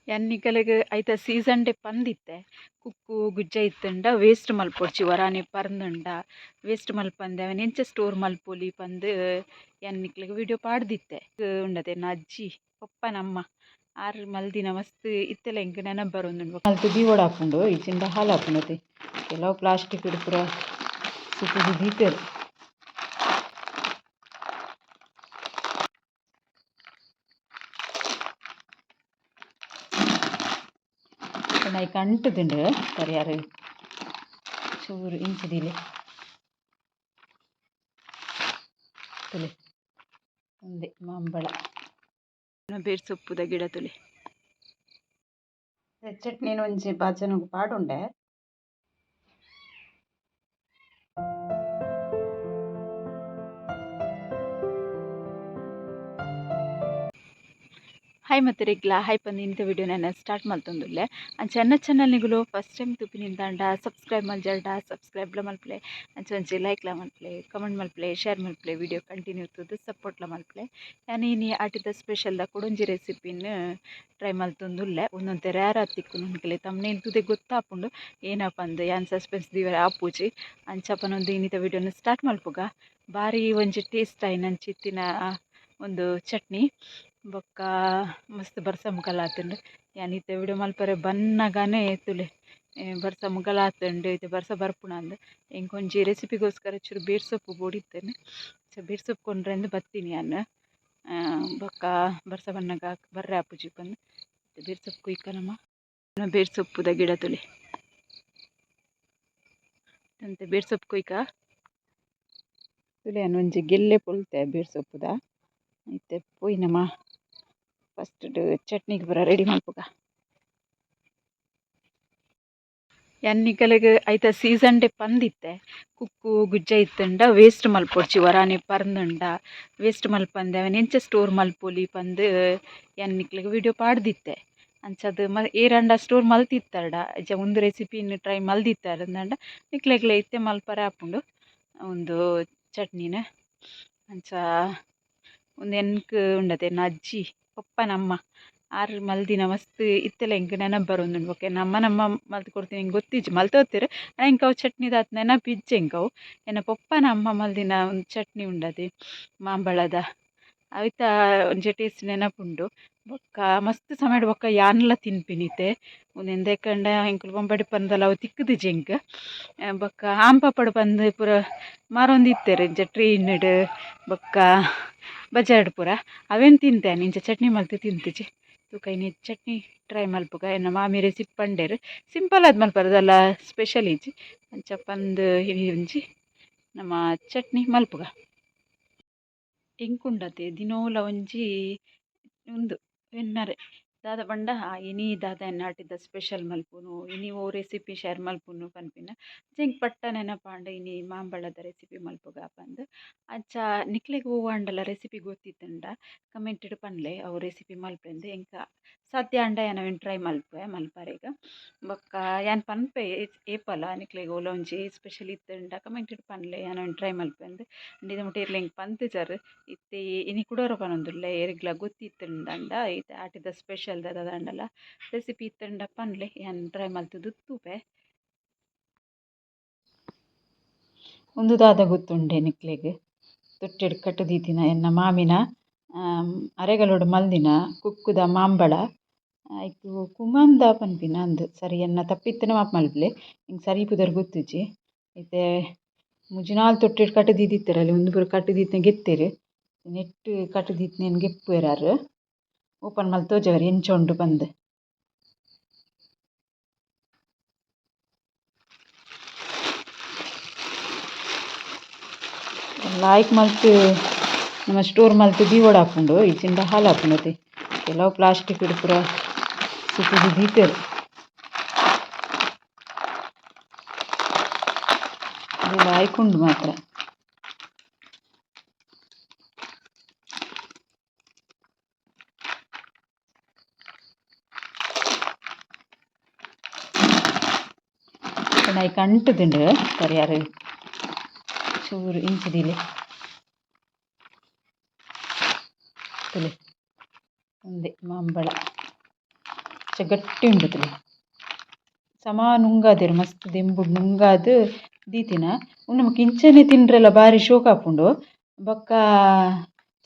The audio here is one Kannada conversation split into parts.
ಎನ್ನಿಕಲೆಗ್ ಐತ ಸೀಸನ್ ಡೆ ಪಂದಿತ್ತೆ ಕುಕ್ಕು ಗುಜ್ಜ ಇತ್ತಂಡ ವೇಸ್ಟ್ ಮಲ್ಪೊಡ್ಚಿ ವರಾನೆ ಪರ್ಂದುಂಡ ವೇಸ್ಟ್ ಮಲ್ಪಂದೆ ಅವನ್ ಎಂಚ ಸ್ಟೋರ್ ಮಲ್ಪೊಲಿ ಪಂದ್ ಎನ್ನಿಕ್ಲೆಗ್ ವಿಡಿಯೋ ಪಾಡ್ದಿತ್ತೆ ಉಂಡತೆ ಎನ್ನ ಅಜ್ಜಿ ಪಪ್ಪನಮ್ಮ ಆರ್ ಮಲ್ದಿನ ಮಸ್ತ್ ಇತ್ತೆಲ ಎಂಕ್ ನೆನಪು ಬರೋಂದುಂಡು ಮಲ್ತ್ ದೀವೊಡು ಹಾಪುಂಡು ಇಜ್ಜಿಂಡ ಹಾಲು ಹಾಪುಂಡತೆ ಕೆಲವು ಪ್ಲಾಸ್ಟಿಕ್ ಪೂರ ಸುತ್ತುದು ದೀತೆರ್ ಐಕ್ ಅಂಟುದುಂಡು ಕರಿಯಾರು ಚೂರು ಇಂಚಿದಿಲೆ ತುಲೆ ಒಂದೇ ಮಾಂಬಳ ಬೇರ್ ಸೊಪ್ಪುದ ಗಿಡ ತುಲೆ ಚಟ್ನಿನ ಒಂಜಿ ಬಾಜನಗ್ ಪಾಡುಂಡೆ ಹಾಯ್ ಮತ್ತೆ ರೆಗ್ಲಾ ಹಾಯ್ ಪಂದು ಇಂಥ ವಿಡಿಯೋ ನಾನು ಸ್ಟಾರ್ಟ್ ಮಲ್ತೊಂದುಲ್ಲೆ ಅಂಚ ಎನ್ನ ಚಾನಲ್ ನಿಗುಲು ಫಸ್ಟ್ ಟೈಮ್ ತುಪ್ಪಿನಿಂದಾಂಡ ಸಬ್ಸ್ಕ್ರೈಬ್ ಮಲ್ಜಲ್ಡ ಸಬ್ಸ್ಕ್ರೈಬ್ಲ ಮಲ್ಪಲೆ ಅಂಚ ಒಂಜಿ ಲೈಕ್ಲ ಮಲ್ಪಲೆ ಕಮೆಂಟ್ ಮಲ್ಪಲೆ ಶೇರ್ ಮಲ್ಪಲೆ ವಿಡಿಯೋ ಕಂಟಿನ್ಯೂ ಇರ್ತದೆ ಸಪೋರ್ಟ್ಲ ಮಲ್ಪಲೆ ನಾನು ಇನಿ ಆಟಿದ ಸ್ಪೆಷಲ್ದ ಕೊಡೊಂಜಿ ರೆಸಿಪಿನ ಟ್ರೈ ಮಲ್ತೊಂದುಲ್ಲೆ ಒಂದೊಂದು ರ್ಯಾರ್ ಆತಿಕ್ಕು ನನಗೆ ತಮ್ಮನೇನು ತುದೆ ಗೊತ್ತಾಪುಂಡು ಏನಪ್ಪ ಅಂದು ಯಾನ್ ಸಸ್ಪೆನ್ಸ್ ದಿವರ ಆಪುಜಿ ಅಂಚಪ್ಪನೊಂದು ಇನ್ನಿತ ವಿಡಿಯೋನ ಸ್ಟಾರ್ಟ್ ಮಲ್ಪುಗ ಭಾರಿ ಒಂಜಿ ಟೇಸ್ಟ್ ಆಯ್ನ ಅಂಚಿತ್ತಿನ ಒಂದು ಚಟ್ನಿ ಬೊಕ್ಕ ಮಸ್ತ್ ಬರ್ಸ ಮುಗಲ್ ಆತುಂಡು ಯಾನ್ ಇತ್ತೆ ವಿಡಿಯೋ ಮಲ್ಪರೆ ಬನ್ನಗನೆ ತುಲೆ ಬರ್ಸ ಮುಗಲ್ ಆತುಂಡು ಇತ್ತೆ ಬರ್ಸ ಬರ್ಪುನ ಅಂದು ಎಂಕೊಂಜಿ ರೆಸಿಪಿಗೋಸ್ಕರ ಚೂರು ಬೇರ್ ಸೊಪ್ಪು ಬೋಡಿತ್ತೇನೆ ಬೇರ್ ಸೊಪ್ಪು ಕೊಂಡ್ರೆಂದು ಬತ್ತೀನಿ ಯಾನ್ ಬೊಕ್ಕ ಬರ್ಸ ಬನ್ನಗ ಬರ್ರೆ ಆಪುಜಿ ಪಂದು ಬೇರ್ ಸೊಪ್ಪು ಕುಯ್ಕನಮ್ಮ ಬೇರ್ ಸೊಪ್ಪುದ ಗಿಡ ತುಲೆ ಅಂತೆ ಬೇರ್ ಸೊಪ್ಪು ಕುಯ್ಕ ತುಲೆ ಯಾನ್ ಒಂಜಿ ಗೆಲ್ಲೆ ಪೊಲ್ತೆ ಬೇರ್ ಸೊಪ್ಪುದ ಇತ್ತೆ ಪೋಯ್ನಮ್ಮ ಫಸ್ಟ್ ಚಟ್ನಿಗೆ ಪೂರ ರೆಡಿ ಮಲ್ಪುಗ ಎನ್ನಿಕಲೆಗ್ ಐತ ಸೀಸನ್ ಡೆ ಪಂದಿತ್ತೆ ಕುಕ್ಕು ಗುಜ್ಜ ಇತ್ತಂಡ ವೇಸ್ಟ್ ಮಲ್ಪೊಡ್ಚಿ ವರಾನೆ ಪರ್ಂದುಂಡ ವೇಸ್ಟ್ ಮಲ್ಪಂದೆ ಅವನ್ ಎಂಚ ಸ್ಟೋರ್ ಮಲ್ಪೊಲಿ ಪಂದ್ ಎನ್ನಿಕ್ಲೆಗ್ ವಿಡಿಯೋ ಪಾಡ್ದಿತ್ತೆ ಅಂಚದು ಏರಂಡ ಸ್ಟೋರ್ ಮಲ್ತಿತ್ತಡ ಇಜ್ಜ ಒಂದು ರೆಸಿಪಿನ ಟ್ರೈ ಮಲ್ದಿತ್ತಾರಂದಂಡ ನಿಕ್ಲೆಗ್ಲೆ ಇತ್ತೆ ಮಲ್ಪರೆ ಆಪುಂಡು ಒಂದು ಚಟ್ನಿನ ಅಂಚ ಒಂದು ಎನ್ಕ್ ಉಂಡತೆ ಎನ್ನ ಅಜ್ಜಿ ಪಪ್ಪನಮ್ಮ ಆರು ಮಲ್ದಿನ ಮಸ್ತ್ ಇತ್ತೆಲ ಎಂಕ್ ನೆನಪು ಬರೋಂದುಂಡು ಬೊಕ ನಮ್ಮ ಮಲ್ತು ಕೊಡ್ತೀನಿ ಎಂಕ್ ಗೊತ್ತಿಜ್ಜಿ ಮಲ್ತೋತ್ತೆರ್ ಎಂಕ್ ಅವು ಚಟ್ನಿದಾತ್ ನೆನಪು ಇಜ್ಜಿ ಎಂಕ್ ಅವು ಎನ್ನ ಪಪ್ಪನ ಅಮ್ಮ ಮಲ್ದಿನ ಒಂದು ಚಟ್ನಿ ಉಂಡತೆ ಮಾಂಬಳದ ಅವಿತ ಒಂಜಿ ಟೇಸ್ಟ್ ನೆನಪುಂಡು ಬೊಕ್ಕ ಮಸ್ತ್ ಸಮಯಡ್ ಬೊಕ್ಕ ಯಾನ್ಲ ತಿನ್ಪಿನಿತೆ ಒಂದು ಎಂದೆಕಂಡ ಎಂಕುಲು ಪಂಪಡಿ ಪಂದಲ ಅವು ತಿಕ್ಕುದಿಜ್ಜಿ ಎಂಕ್ ಬೊಕ್ಕ ಆಂಪಪ್ಪಡು ಪಂದ್ ಪೂರ ಮಾರೊಂದಿತ್ತೆರ್ ಇಂಚ ಟ್ರೈನ್ಡ್ ಬೊಕ್ಕ ಬಜಾರ್ಡ್ ಪೂರ ಅವೇನು ತಿಂತೇನೆ ಇಂಚ ಚಟ್ನಿ ಮಲ್ತು ತಿಂತಿಜಿ ತೂಕ ಇನಿ ಚಟ್ನಿ ಟ್ರೈ ಮಲ್ಪುಗ ಎನ್ನ ಮಾಮಿ ರೆಸಿಪಿ ಪಂಡೇರ್ ಸಿಂಪಲ್ ಆದ್ ಮಲ್ಪರದಲ್ಲ ಸ್ಪೆಷಲ್ ಇಜ್ಜಿ ಅಂಚ ಪಂದ್ ಇನಿ ಒಂಜಿ ನಮ್ಮ ಚಟ್ನಿ ಮಲ್ಪುಗ ಎಂಕುಂಡತೆ ದಿನೋಲ ಒಂಜಿ ಉಂದು ಎನ್ನರೆ ದಾದ ಪಂಡ ಇನಿ ದಾದ ಎನ್ನಾಟಿದ ಸ್ಪೆಷಲ್ ಮಲ್ಪುನು ಇನಿ ಓ ರೆಸಿಪಿ ಶೇರ್ ಮಲ್ಪುನು ಪನ್ಪಿನ ಎಂಕ್ ಪಟ್ಟ ನೆನಪಾಂಡ ಇನಿ ಮಾಂಬಳದ ರೆಸಿಪಿ ಮಲ್ಪುಗ ಪಂದ್ ಅಂಚ ನಿಕ್ಲೆಗ್ ಓವಾಂಡಲ ರೆಸಿಪಿ ಗೊತ್ತಿತ್ತಂಡ ಕಮೆಂಟೆಡ್ ಪನ್ಲೆ ಅವು ರೆಸಿಪಿ ಮಲ್ಪೆಂದು ಎಂಕ ಸಾಧ್ಯ ಆಂಡ ಯಾನ್ ಅವೆನ್ ಟ್ರೈ ಮಲ್ಪರೆಗ ಬೊಕ್ಕ ಯಾನ್ ಪನ್ಪೆ ಏಪಲ ನಿಕ್ಲೆಗ್ ಓಲ ಒಂಜಿ ಸ್ಪೆಷಲ್ ಇತ್ತಂಡ ಕಮೆಂಟೆಡ್ ಪನ್ಲೆ ಯಾನ್ ಅವೆನ್ ಟ್ರೈ ಮಲ್ಪೆಂದು ಇಂದಿದ ಮುಟೇರ್ಲ ಎಂಕ್ ಪಂತುಜರ್ ಇತ್ತೆ ಇನಿ ಕುಡೋರ ಪನೊಂದುಲ್ಲೆ ಏರೆಗ್ಲ ಗೊತ್ತಿತ್ತಂಡ ಇತ್ತೆ ಆಟಿದ ಸ್ಪೆಷಲ್ ದಾದಂಡಲ ರೆಸಿಪಿ ಇತ್ತಂಡ ಪನ್ಲೆ ಯಾನ್ ಟ್ರೈ ಮಲ್ತುದು ತೂಪೆ ಒಂದು ದಾದ ಗೊತ್ತುಂಡೆ ನಿಕ್ಲೆಗ್ ತೊಟ್ಟೆಡ್ ಕಟ್ಟುದೀತಿನ ಎನ್ನ ಮಾಮಿನ ಅರೆಗಲೋಡು ಮಲ್ದಿನ ಕುಕ್ಕುದ ಮಾಂಬಳ ಐಕ್ ಕುಮಂದ ಪನ್ಪಿನ ಅಂದ್ ಸರಿ ಎನ್ನ ತಪ್ಪಿತ್ತನ ಮಾಪ್ ಮಲ್ಪಲೆ ಎಂಕ್ ಸರಿ ಪುದರ್ ಗೊತ್ತುಜಿ ಐತೆ ಮುಜಿನಾಲ್ ತೊಟ್ಟೆಡ್ ಕಟ್ಟುದೀತಿತ್ತೆರಲ್ಲಿ ಒಂದು ಪೂರ ಕಟ್ಟುದೀತಿನ ಗೆತ್ತೆರ್ ನೆಟ್ ಕಟ್ಟುದೀತಿನ ಗೆಪ್ಪುವೆರಾರ್ ಓಪನ್ ಮಲ್ತ್ ತೋಜೆವಾರ್ ಎಂಚ ಉಂಡು ಪಂದ್ ಲಾಯ್ಕ್ ಮಲ್ತ್ ನಮ್ಮ ಸ್ಟೋರ್ ಮಲ್ತ್ ದೀವೊಡು ಹಾಪುಂಡು ಇಜ್ಜಿಂಡ ಹಾಲು ಹಾಪುಂಡತೆ ಕೆಲವು ಪ್ಲಾಸ್ಟಿಕ್ ಪೂರ ಸುತ್ತುದು ದೀತೆರ್ ಲಾಯ್ಕ್ ಉಂಡು ಮಾತ್ರ ಐಕ್ ಅಂಟುದುಂಡು ಕರಿಯಾರು ಚೂರು ಇಂಚಿದಿಲೆ ತುಲೆ ಒಂದೇ ಮಾಂಬಳ ಗಟ್ಟಿ ಉಂಡತಲೆ ಸಮ ನುಂಗಾದೆರ್ ಮಸ್ತ್ ದೆಂಬುಡು ನುಂಗಾದ್ ದೀತಿನ ಉಂದು ನಮಕ್ ಇಂಚನೆ ತಿಂಡ್ರೆಲ ಬಾರಿ ಶೋಕ್ ಆಪುಂಡು ಬೊಕ್ಕ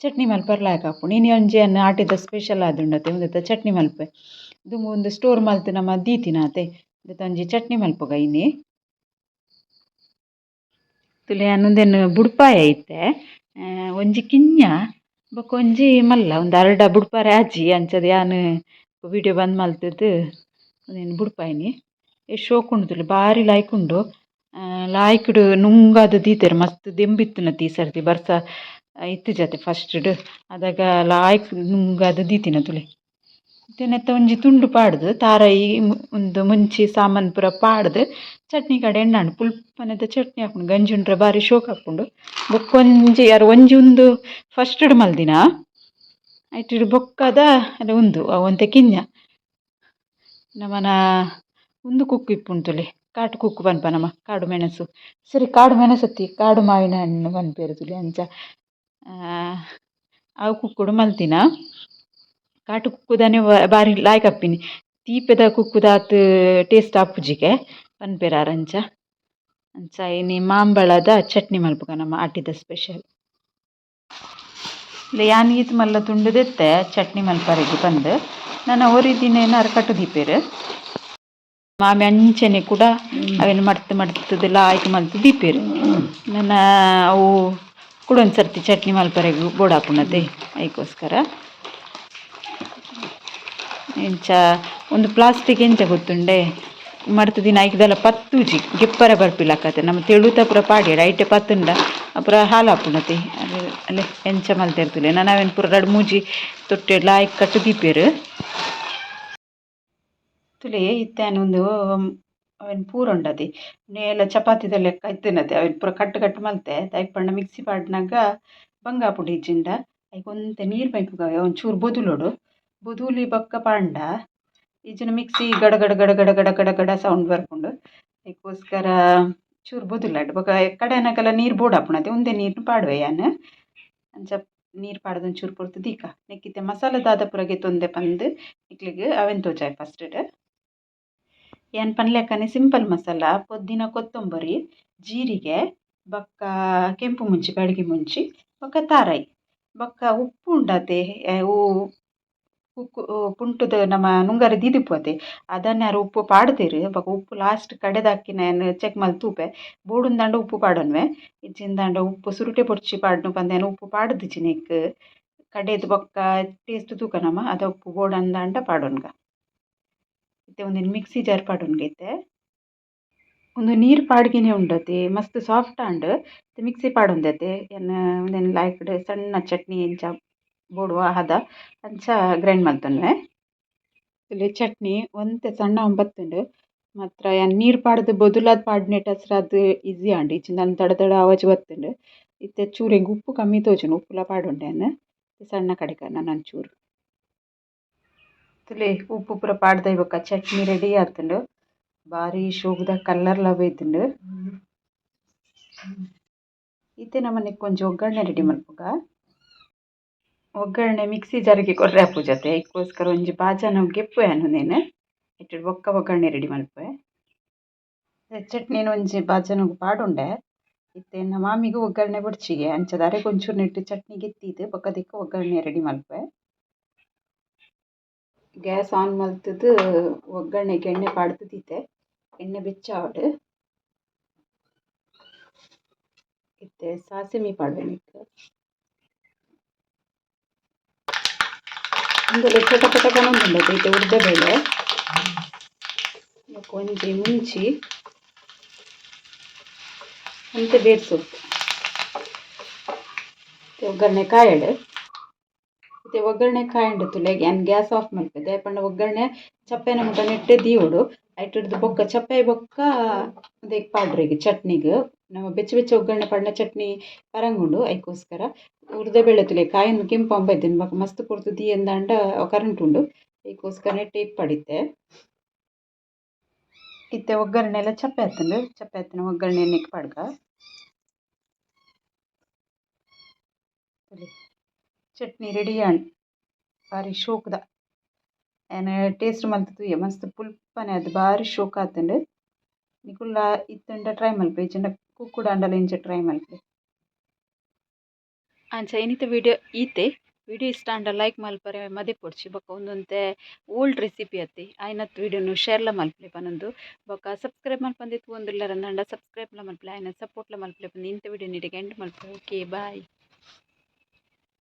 ಚಟ್ನಿ ಮಲ್ಪರೆ ಲಾಯ್ಕ್ ಆಪುಂಡು ಇನಿ ಒಂಜಿ ಎನ್ನ ಆಟಿದ ಸ್ಪೆಷಲ್ ಆದುಂಡತೆ ಉಂದೆತ ಚಟ್ನಿ ಮಲ್ಪೆ ದುಂಬು ಉಂದು ಸ್ಟೋರ್ ಮಲ್ತ್ ನಮ ದೀತಿನ ಅತೆ ಉಂದೆತ ಒಂಜಿ ಚಟ್ನಿ ಮಲ್ಪುಗ ಇನಿ ತುಲೆ ಅನ್ನೊಂದೆನ್ ಬುಡ್ಪಾಯ ಐತೆ ಒಂಜಿ ಕಿಂಜ ಬೊಕ ಒಂಜಿ ಮಲ್ಲ ಒಂದು ಅರ್ಡ ಬುಡ್ಪಾರೆ ಆಜಿ ಅಂಚದ ಯಾನ್ ವಿಡಿಯೋ ಬಂದ್ ಮಲ್ತುದು ಉಂದೆನ್ ಬುಡ್ಪಾಯಿನಿ ಎಷ್ಟ್ ಶೋಕ್ ಉಂಡು ತುಲೆ ಬಾರಿ ಲಾಯ್ಕ್ ಉಂಡು ಲಾಯ್ಕ್ಡ್ ನುಂಗಾದ್ ದೀತೆರ್ ಮಸ್ತ್ ದೆಂಬಿತ್ತುನ ಈ ಸರ್ತಿ ಬರ್ಸ ಇತ್ತು ಜತೆ ಫಸ್ಟ್ಡ್ ಅದಾಗ ಲಾಯ್ಕ್ ನುಂಗಾದ್ ದೀತಿನ ತುಲೆ ನೆತ್ತ ಒಂಜಿ ತುಂಡು ಪಾಡ್ದ್ ತಾರಾಯಿ ಉಂದು ಮುಂಚಿ ಸಾಮಾನ್ ಪೂರ ಪಾಡ್ದ್ ಚಟ್ನಿ ಕಡೆ ಎಣ್ಣಾಂಡು ಪುಲ್ಪನೆದ ಚಟ್ನಿ ಆಪುಂಡು ಗಂಜಿ ಉಂಡ್ರೆ ಬಾರಿ ಶೋಕ್ ಆಪುಂಡು ಬೊಕ್ಕ ಒಂಜಿ ಒಂಜಿ ಉಂದು ಫಸ್ಟ್ಡ್ ಮಲ್ದಿನ ಐಟ್ ಬೊಕ್ಕದ ಅದ ಉಂದು ಒಂತೆ ಕಿಂಜ ನಮನ ಉಂದು ಕುಕ್ಕು ಇಪ್ಪುಂಡು ತುಲೆ ಕಾಟು ಕುಕ್ಕು ಪನ್ಪ ನಮ ಕಾಡು ಮೆಣಸು ಸರಿ ಕಾಡು ಮೆಣಸತ್ತಿ ಕಾಡು ಮಾವಿನ ಹಣ್ಣು ಪನ್ಪೆರ್ ತುಲೆ ಅಂಚ ಅವು ಕುಕ್ಕುಡು ಮಲ್ತಿನ ಕಾಟು ಕುಕ್ಕುದಾನೆ ಬಾರಿ ಲಾಯ್ಕ್ ಆಪಿನಿ ತೀಪೆದ ಕುಕ್ಕುದಾತ್ ಟೇಸ್ಟ್ ಆಪುಜಿಗೆ ಪನ್ಪೆರಾರ್ ಅಂಚ ಇನಿ ಮಾಂಬಳದ ಚಟ್ನಿ ಮಲ್ಪುಗ ನಮ ಆಟಿದ ಸ್ಪೆಷಲ್ ಯಾನ್ ಈತ್ ಮಲ್ಲ ತುಂಡು ದೆತ್ತೆ ಚಟ್ನಿ ಮಲ್ಪರೆಗ್ ಪಂದ್ ನನ್ನ ಒರಿದಿನೇನಾರು ಕಟ್ಟು ದೀಪೆರ್ ಮಾಮಿ ಅಂಚನೆ ಕೂಡ ಅವೆನ್ ಮಡ್ತ್ ಲಾಯ್ಕ್ ಮಲ್ತ್ ದೀಪೆರ್ ನನ್ನ ಅವು ಕೂಡ ಒಂದ್ ಸರ್ತಿ ಚಟ್ನಿ ಮಲ್ಪರೆಗ್ ಬೋಡಾಪುಂಡತೆ ಐಕೋಸ್ಕರ ಎಂಚ ಒಂದು ಪ್ಲಾಸ್ಟಿಕ್ ಎಂಚ ಗೊತ್ತುಂಡೆ ಮಡ್ತ್ ದಿನ ಐಕ್ದಲ ಪತ್ತೂಜಿ ಗೆಪ್ಪರೆ ಬರ್ಪಿಲಕತೆ ನಮ್ಮ ತೆಳುತ ಪೂರ ಪಾಡ್ಯೆರ್ ಐಟೆ ಪತ್ತುಂಡ ಪೂರ ಹಾಲಾಪುಂಡತೆ ಅಲ್ಲೆ ಎಂಚ ಮಲ್ತೆರ್ ತುಲೆ ನಾನು ಅವೆನ್ ಪೂರ ರಡ್ಡ್ ಮೂಜಿ ತೊಟ್ಟೆಡ್ ಲಾಯ್ಕ್ ಕಟ್ಟು ದೀಪೆರ್ ತುಲೆ ಇತ್ತೆನ್ ಉಂದು ಅವೆನ್ ಪೂರ ಉಂಡತೆ ನೇಲ ಚಪಾತಿದ ಲೆಕ್ಕ ಇತ್ತಿನತೆ ಅವೆನ್ ಪೂರ ಕಟ್ಟು ಮಲ್ತೆ ಐಕ್ ಪಂಡ ಮಿಕ್ಸಿ ಪಾಡ್ನಾಗ ಬಂಗಾಪುಂಡು ಇಜ್ಜಿಂಡ ಐಕ್ ಒಂತೆ ನೀರ್ ಪೈಪುಗ ಒಂಚೂರು ಬೊದುಲಿ ಬೊಕ್ಕ ಪಾಂಡ ಇಜ್ಜಿನ ಮಿಕ್ಸಿ ಗಡ ಗಡ ಗಡ ಗಡ ಗಡ ಗಡ ಗಡ ಸೌಂಡ್ ಬರ್ಪುಂಡು ಐಕೋಸ್ಕರ ಚೂರು ಬೊದುಲಾಡ್ ಬೊಕ ಕಡೆನಕಲ ನೀರ್ ಬೋಡಾಪುಂಡತೆ ಉಂದೆ ನೀರ್ನು ಪಾಡುವೆ ಯಾನ್ ಅಂಚ ನೀರ್ ಪಾಡ್ದ್ ಒಂಚೂರು ಪೊರ್ತು ದೀಕ ನೆಕ್ಕಿತ್ತೆ ಮಸಾಲ ದಾದ ಪೂರ ಗೆತ್ತೊಂದೆ ಪಂದ್ ಇಕ್ಲೆಗ್ ಅವೆನ್ ತೋಜಾಯ್ ಫಸ್ಟ್ಡ್ ಯಾನ್ ಪನ್ಲೆಕ್ಕನೆ ಸಿಂಪಲ್ ಮಸಾಲ ಪೊದ್ದಿನ ಕೊತ್ತಂಬರಿ ಜೀರಿಗೆ ಬೊಕ್ಕ ಕೆಂಪು ಮುಂಚಿ ಬ್ಯಾಡಗಿ ಮುಂಚಿ ಬೊಕ್ಕ ತಾರಾಯಿ ಬೊಕ್ಕ ಉಪ್ಪು ಉಂಡತೆ ಉಪ್ಪು ಪುಂಟುದ ನಮ ನುಂಗರೆ ದೀದಿಪ್ಪುವತೆ ಅದನ್ಯಾರು ಉಪ್ಪು ಪಾಡ್ದೆರ್ ಬೊಕ ಉಪ್ಪು ಲಾಸ್ಟ್ ಕಡೆದಾಕಿನ ಚೆಕ್ ಮಲ್ತುಪೆ ಬೋಡುಂದಾಂಡ ಉಪ್ಪು ಪಾಡೊನ್ವೆ ಇಜ್ಜಿಂದಾಂಡ ಉಪ್ಪು ಸುರುಟೆ ಪೊಡ್ಚಿ ಪಾಡ್ನು ಪಂದೆನ್ ಉಪ್ಪು ಪಾಡ್ದಿಜ್ಜಿನಿಕ್ ಕಡೆದ್ ಬೊಕ್ಕ ಟೇಸ್ಟ್ ತೂಕ ನಮ ಅದ ಉಪ್ಪು ಬೋಡಂದಾಂಡ ಪಾಡೊನ್ಗ ಇತ್ತೆ ಒಂದೆನ್ ಮಿಕ್ಸಿ ಜಾರ್ ಪಾಡೊನ್ಗೈತೆ ಒಂದು ನೀರ್ ಪಾಡ್ಗಿನೇ ಉಂಡತೆ ಮಸ್ತ್ ಸಾಫ್ಟ್ ಆಂಡ್ ಮಿಕ್ಸಿ ಪಾಡೊಂದೈತೆ ಎನ್ನ ಒಂದೆನ್ ಲಾಯ್ಕ್ಡ್ ಸಣ್ಣ ಚಟ್ನಿ ಎಂಚ ಬೋಡುವ ಹದ ಅಂಚ ಗ್ರೈಂಡ್ ಮಲ್ತೊನ್ವೆ ತುಲೆ ಚಟ್ನಿ ಒಂತೆ ಸಣ್ಣ ಬತ್ತುಂಡು ಮಾತ್ರ ಯಾನ್ ನೀರ್ ಪಾಡ್ದ್ ಬೊದುಲಾದ್ ಪಾಡ್ನೆಟ್ ಅದ್ ಈಸಿ ಆಂಡ್ ಇಜ್ಜಿಂದ ತಡ ಆವಾಜ್ ಬತ್ತುಂಡು ಇತ್ತೆ ಚೂರು ಎಂಕ್ ಉಪ್ಪು ಕಮ್ಮಿ ತೋಜುಂಡು ಉಪ್ಪುಲ ಪಾಡೊಂಡೆನ್ ಸಣ್ಣ ಕಡೆಕ ನಾನು ಒಂಚೂರು ತುಲೆ ಉಪ್ಪು ಪೂರ ಪಾಡ್ದ ಬೊಕ ಚಟ್ನಿ ರೆಡಿ ಆತುಂಡು ಬಾರಿ ಶೋಕುದ ಕಲ್ಲರ್ಲ ಬೇಯ್ತುಂಡು ಇತ್ತೆ ನಮನೆಕ್ ಒಂಜಿ ಒಗ್ಗರಣೆ ರೆಡಿ ಮಲ್ಪುಗ ಒಗ್ಗರಣೆ ಮಿಕ್ಸಿ ಜಾರಿಗೆ ಕೊರ್ರೆ ಆಪುಜತೆ ಐಕೋಸ್ಕರ ಒಂಜಿ ಬಾಜನ ಗೆಪ್ಪು ಆನುನೇನ್ ಇಟ್ಟುಡು ಬೊಕ್ಕ ಒಗ್ಗರಣೆ ರೆಡಿ ಮಲ್ಪೆ ಚಟ್ನಿನ ಒಂಜಿ ಬಾಜನಗ್ ಪಾಡುಂಡೆ ಇತ್ತೆ ನಮ್ಮ ಮಾಮಿಗೂ ಒಗ್ಗರಣೆ ಬೊಡ್ಚಿಗೆ ಅಂಚದ ಅರೆಗ್ ಒಂಚೂರು ನೆಟ್ಟ್ ಚಟ್ನಿ ಗೆತ್ತಿದ್ ಬೊಕ ದಿಕ್ಕ ಒಗ್ಗರಣೆ ರೆಡಿ ಮಲ್ಪೆ ಗ್ಯಾಸ್ ಆನ್ ಮಲ್ತುದು ಒಗ್ಗರಣೆಗೆ ಎಣ್ಣೆ ಪಾಡ್ದು ದೀತೆ ಎಣ್ಣೆ ಬೆಚ್ಚಾವಡ್ ಇತ್ತೆ ಸಾಸಿಮಿ ಪಾಡ್ವೆನಿಕ್ ಒಂದೆಲೆ ಪಟ ಪಟ ಕನೊಂದುಂಡತೆ ಇತ್ತೆ ಉರ್ದಬೇಳೆ ಒಂಜಿ ಮುಂಚಿ ಅಂತೆ ಬೇರ್ ಸೊಪ್ಪು ಒಗ್ಗರಣೆ ಕಾಯಡ್ ಇತ್ತೆ ಒಗ್ಗರಣೆ ಕಾಯಂಡ್ ತುಲೆ ಯಾನ್ ಗ್ಯಾಸ್ ಆಫ್ ಮಲ್ಪೆದೆ ಪಂಡ ಒಗ್ಗರಣೆ ಚಪ್ಪೆನ ಮುಟ ನೆಟ್ಟೆ ದೀವೊಡು ಐಟ್ ಬೊಕ್ಕ ಚಪ್ಪೆ ಬೊಕ್ಕ ದೇಕ್ ಪಾಡ್ರೆಗ್ ಚಟ್ನಿಗ್ ನಮ ಬೆಚ್ಚ ಒಗ್ಗರಣೆ ಪಂಡ ಚಟ್ನಿ ಪರಂಗುಂಡು ಐಕೋಸ್ಕರ ಉರ್ದಬೇಳೆ ತುಲೆ ಕಾಯನ್ ಕೆಂಪು ಅಂಬೈತೆನ್ ಬೊಕ ಮಸ್ತ್ ಪೊರ್ತು ದೀಯಂದಾಂಡ ಕರೆಂಟ್ ಉಂಡು ಐಕೋಸ್ಕರ ನೆಟ್ಟೆ ಇಪ್ಪಡಿತ್ತೆ ಇತ್ತೆ ಒಗ್ಗರಣೆ ಎಲ್ಲ ಚಪ್ಪೆ ಆತುಂಡು ಒಗ್ಗರಣೆ ಎಣ್ಣೆಗ್ ಪಾಡ್ಗ ಚಟ್ನಿ ರೆಡಿ ಆಂಡ್ ಬಾರಿ ಶೋಕುದ ಆ್ಯನ ಟೇಸ್ಟ್ ಮಲ್ತುದು ಮಸ್ತ್ ಪುಲ್ಪನೆ ಅದು ಬಾರಿ ಶೋಕ್ ಆತುಂಡು ನಿಕುಲ್ಲ ಇತ್ತಂಡ ಟ್ರೈ ಮಲ್ಪೆ ಇಜ್ಜಿಂಡ ಕುಕ್ಕುಡು ಆಂಡಲ ಇಂಚ ಟ್ರೈ ಮಲ್ಪೆ ಅಂಚ ಇನ್ನಿತ ವಿಡಿಯೋ ಇಷ್ಟ ಆಂಡ ಲೈಕ್ ಮಲ್ಪರೆ ಮದೆ ಪೊಡ್ಚಿ ಬೊಕ ಒಂದೊಂತೆ ಓಲ್ಡ್ ರೆಸಿಪಿ ಅತ್ತಿ ಆಯ್ನತ್ ವಿಡಿಯೋನು ಶೇರ್ಲ ಮಲ್ಪಲೆ ಪನೊಂದು ಬೊಕ ಸಬ್ಸ್ಕ್ರೈಬ್ ಮಲ್ಪಂದಿತ್ತು ಒಂದುಲ್ಲೆರ್ ಅಂದಾಂಡ ಸಬ್ಸ್ಕ್ರೈಬ್ಲ ಮಲ್ಪಲೆ ಆಯ್ನ ಸಪೋರ್ಟ್ಲ ಮಲ್ಪಲೆ ಪಂದು ಇಂಥ ವಿಡಿಯೋ ನೀಡಿಗೆ ಎಂಡ್ ಮಲ್ಪಲೆ ಓಕೆ ಬಾಯ್.